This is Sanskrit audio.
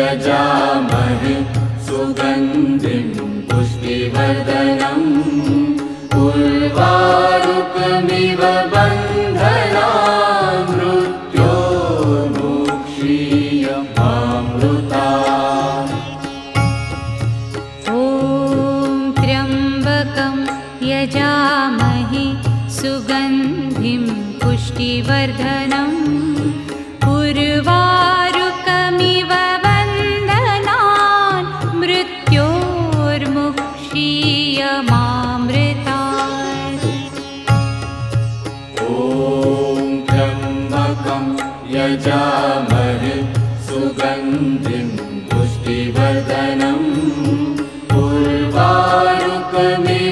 यजामहे सुगन्धिं पुष्टिवर्धनम् उर्वारुकमिव बन्धनान् मृत्योर्मुक्षीयमामृतात्। ॐ त्र्यम्बकं यजामहे सुगन्धिं पुष्टिवर्धनम् उर्वारुकमिव बन्धनान् मृत्योर्मुक्षीयमामृतात्। ॐ त्र्यम्बकं यजामहे सुगन्धिं पुष्टिवर्धनम् उर्वारुकमिव